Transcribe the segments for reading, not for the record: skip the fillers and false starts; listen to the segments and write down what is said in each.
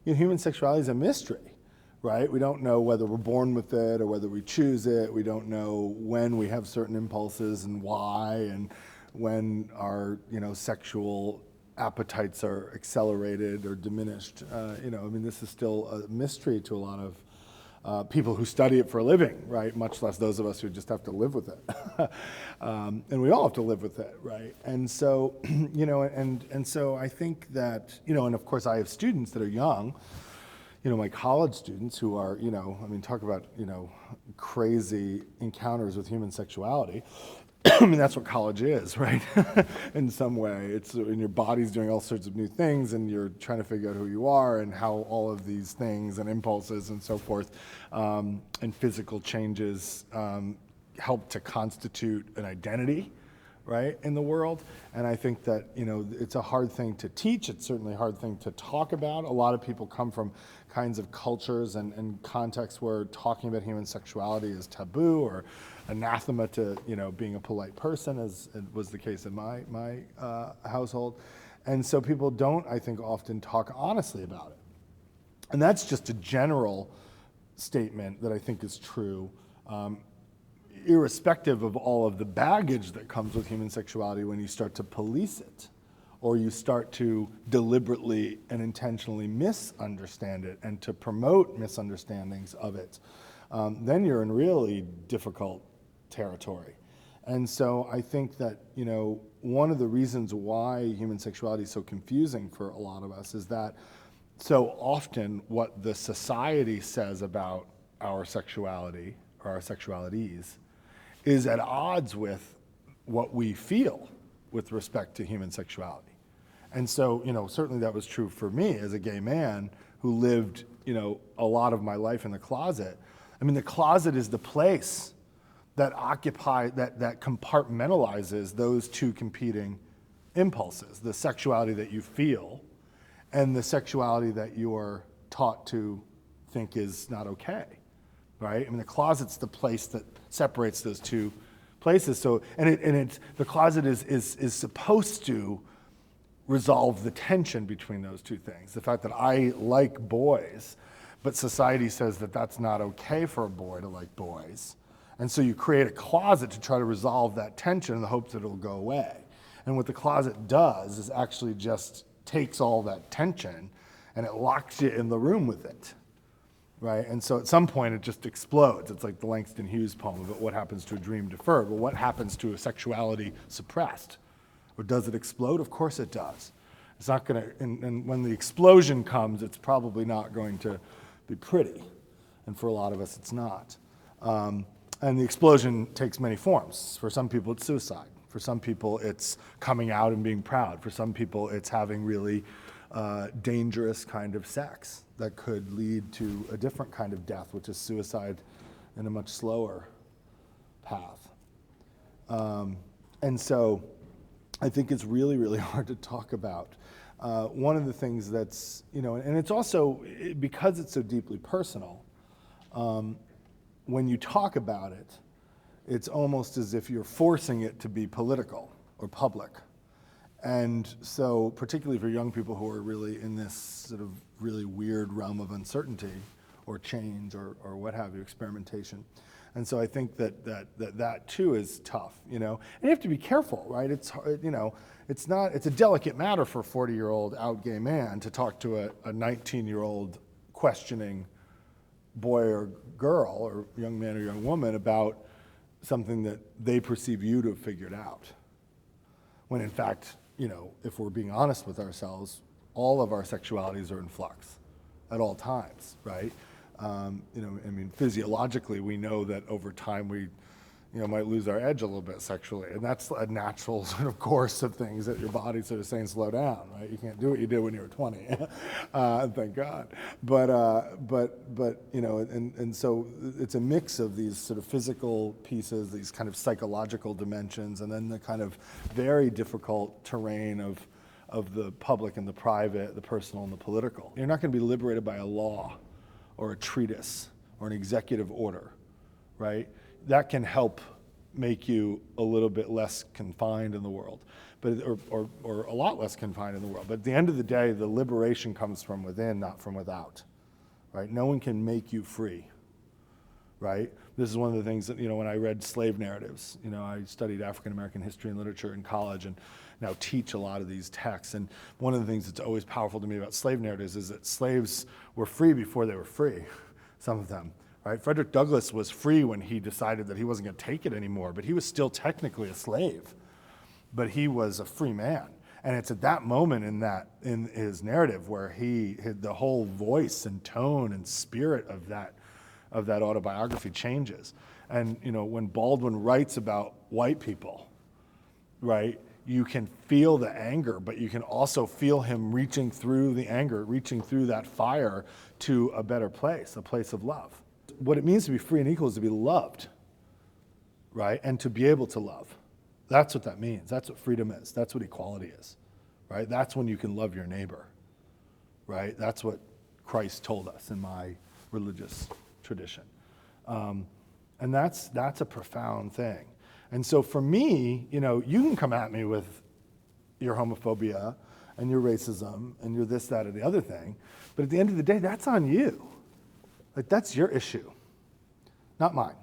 human sexuality is a mystery, right? We don't know whether we're born with it or whether we choose it. We don't know when we have certain impulses and why, and when our, sexual appetites are accelerated or diminished. This is still a mystery to a lot of people who study it for a living, right? Much less those of us who just have to live with it. And we all have to live with it, right? And so, and so I think that, and of course I have students that are young, my college students who are, talk about, crazy encounters with human sexuality. That's what college is, right? In some way, it's when your body's doing all sorts of new things and you're trying to figure out who you are and how all of these things and impulses and so forth and physical changes help to constitute an identity, right, in the world. And I think that, it's a hard thing to teach. It's certainly a hard thing to talk about. A lot of people come from kinds of cultures and contexts where talking about human sexuality is taboo or anathema to, being a polite person, as it was the case in my household. And so people don't, I think, often talk honestly about it. And that's just a general statement that I think is true, irrespective of all of the baggage that comes with human sexuality when you start to police it, or you start to deliberately and intentionally misunderstand it and to promote misunderstandings of it, then you're in really difficult territory. And so I think that, one of the reasons why human sexuality is so confusing for a lot of us is that so often what the society says about our sexuality or our sexualities is at odds with what we feel with respect to human sexuality. And so, certainly that was true for me as a gay man who lived, a lot of my life in the closet. The closet is the place that that compartmentalizes those two competing impulses, the sexuality that you feel and the sexuality that you are taught to think is not okay, right? The closet's the place that separates those two places. So, the closet is supposed to resolve the tension between those two things. The fact that I like boys, but society says that that's not okay for a boy to like boys. And so you create a closet to try to resolve that tension in the hopes that it'll go away. And what the closet does is actually just takes all that tension and it locks you in the room with it, right? And so at some point it just explodes. It's like the Langston Hughes poem about what happens to a dream deferred. Well, what happens to a sexuality suppressed? Or does it explode? Of course it does. It's not going to, and when the explosion comes, it's probably not going to be pretty. And for a lot of us, it's not. And the explosion takes many forms. For some people, it's suicide. For some people, it's coming out and being proud. For some people, it's having really dangerous kind of sex that could lead to a different kind of death, which is suicide in a much slower path. And so I think it's really, really hard to talk about. One of the things that's, and it's also, because it's so deeply personal, when you talk about it, it's almost as if you're forcing it to be political or public. And so particularly for young people who are really in this sort of really weird realm of uncertainty or change or what have you, experimentation. And so I think that too is tough, and you have to be careful, right? It's a delicate matter for a 40-year-old out gay man to talk to a 19-year-old questioning boy or girl or young man or young woman about something that they perceive you to have figured out. When in fact, if we're being honest with ourselves, all of our sexualities are in flux at all times, right? Physiologically, we know that over time we, might lose our edge a little bit sexually, and that's a natural sort of course of things that your body's sort of saying slow down, right? You can't do what you did when you were 20, thank God. And so it's a mix of these sort of physical pieces, these kind of psychological dimensions, and then the kind of very difficult terrain of the public and the private, the personal and the political. You're not going to be liberated by a law or a treatise or an executive order, right? That can help make you a little bit less confined in the world. or a lot less confined in the world. But at the end of the day, the liberation comes from within, not from without, right? No one can make you free, right? This is one of the things that, when I read slave narratives, I studied African American history and literature in college and now teach a lot of these texts. And one of the things that's always powerful to me about slave narratives is that slaves were free before they were free, some of them, right? Frederick Douglass was free when he decided that he wasn't going to take it anymore, but he was still technically a slave. But he was a free man. And it's at that moment in his narrative where the whole voice and tone and spirit of that autobiography changes. And when Baldwin writes about white people, right, you can feel the anger, but you can also feel him reaching through the anger, reaching through that fire to a better place, a place of love. What it means to be free and equal is to be loved, right, and to be able to love. That's what that means. That's what freedom is. That's what equality is, right? That's when you can love your neighbor, right? That's what Christ told us in my religious tradition. And that's a profound thing. And so for me, you can come at me with your homophobia and your racism and your this, that, or the other thing, but at the end of the day, that's on you. Like, that's your issue, not mine.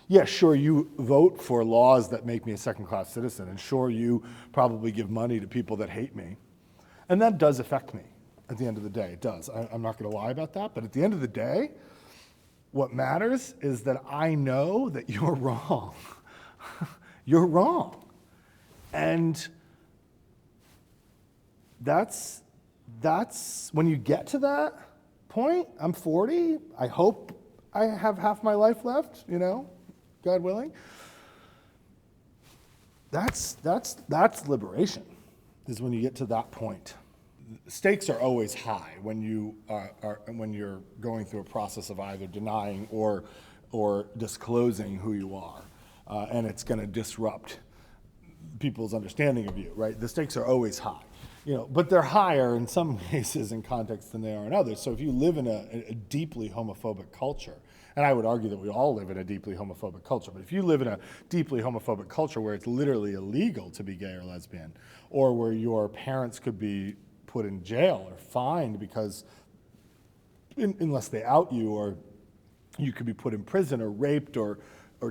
Yeah, sure, you vote for laws that make me a second-class citizen, and sure, you probably give money to people that hate me. And that does affect me at the end of the day. It does. I'm not going to lie about that. But at the end of the day, what matters is that I know that you're wrong. You're wrong. And that's when you get to that point, I'm 40. I hope I have half my life left, God willing. That's liberation, is when you get to that point. Stakes are always high when you're going through a process of either denying or disclosing who you are, and it's going to disrupt people's understanding of you, right? The stakes are always high, but they're higher in some cases in context than they are in others. So if you live in a deeply homophobic culture, and I would argue that we all live in a deeply homophobic culture, but if you live in a deeply homophobic culture where it's literally illegal to be gay or lesbian, or where your parents could be put in jail or fined because, unless they out you, or you could be put in prison or raped or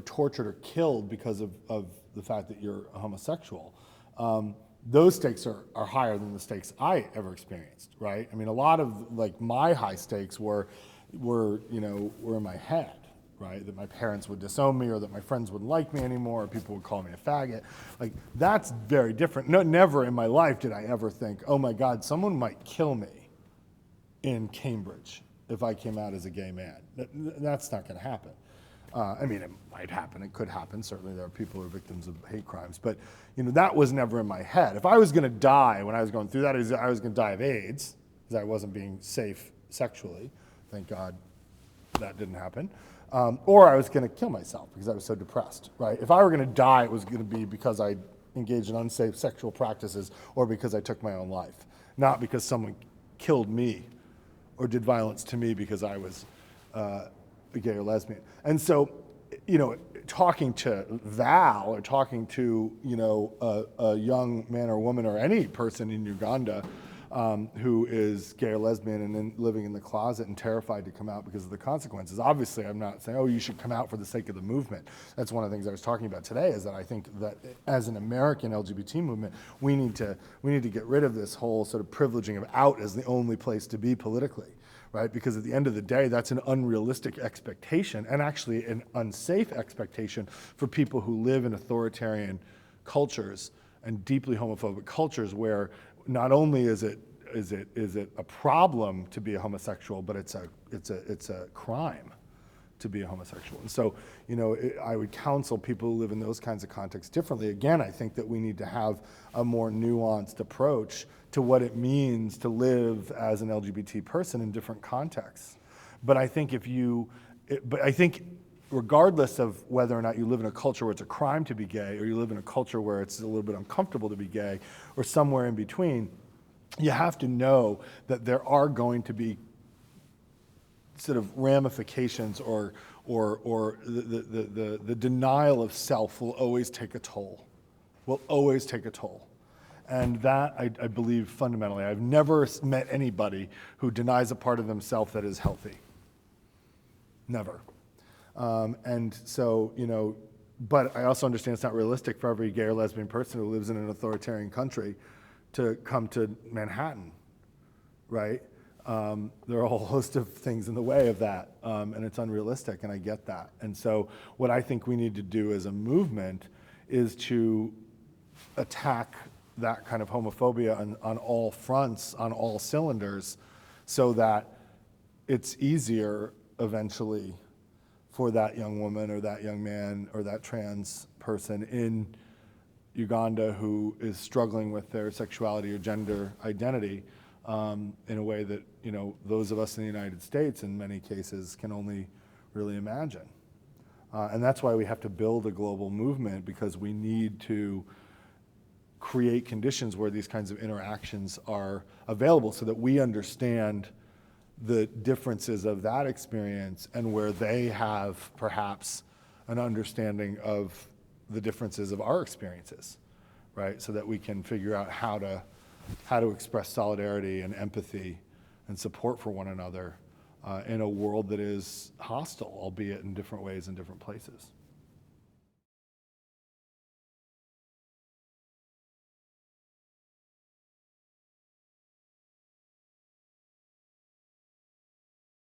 tortured or killed because of the fact that you're a homosexual, those stakes are higher than the stakes I ever experienced, right? I mean, a lot of my high stakes were in my head, right? That my parents would disown me, or that my friends wouldn't like me anymore, or people would call me a faggot. That's very different. No, never in my life did I ever think, oh my God, someone might kill me in Cambridge if I came out as a gay man. That's not going to happen. I mean, it might happen. It could happen. Certainly there are people who are victims of hate crimes. But, that was never in my head. If I was going to die when I was going through that, I was going to die of AIDS, because I wasn't being safe sexually. Thank God that didn't happen. Or I was going to kill myself because I was so depressed, right? If I were going to die, it was going to be because I engaged in unsafe sexual practices or because I took my own life, not because someone killed me or did violence to me because I was gay or lesbian. And so, talking to Val or talking to, a young man or woman or any person in Uganda who is gay or lesbian and then living in the closet and terrified to come out because of the consequences. Obviously, I'm not saying, oh, you should come out for the sake of the movement. That's one of the things I was talking about today, is that I think that as an American LGBT movement, we need to get rid of this whole sort of privileging of out as the only place to be politically, right? Because at the end of the day, that's an unrealistic expectation, and actually an unsafe expectation for people who live in authoritarian cultures and deeply homophobic cultures, where not only is it a problem to be a homosexual, but it's a crime to be a homosexual. And so, I would counsel people who live in those kinds of contexts differently. Again, I think that we need to have a more nuanced approach to what it means to live as an LGBT person in different contexts. But I think regardless of whether or not you live in a culture where it's a crime to be gay, or you live in a culture where it's a little bit uncomfortable to be gay, or somewhere in between, you have to know that there are going to be sort of ramifications, or the denial of self will always take a toll. And that, I believe fundamentally, I've never met anybody who denies a part of themselves that is healthy. Never. And so, but I also understand it's not realistic for every gay or lesbian person who lives in an authoritarian country to come to Manhattan, right? There are a whole host of things in the way of that, and it's unrealistic, and I get that. And so what I think we need to do as a movement is to attack that kind of homophobia on all fronts, on all cylinders, so that it's easier eventually for that young woman or that young man or that trans person in Uganda who is struggling with their sexuality or gender identity in a way that those of us in the United States in many cases can only really imagine. And that's why we have to build a global movement, because we need to create conditions where these kinds of interactions are available so that we understand the differences of that experience and where they have perhaps an understanding of the differences of our experiences, right? So that we can figure out how to express solidarity and empathy and support for one another in a world that is hostile, albeit in different ways in different places.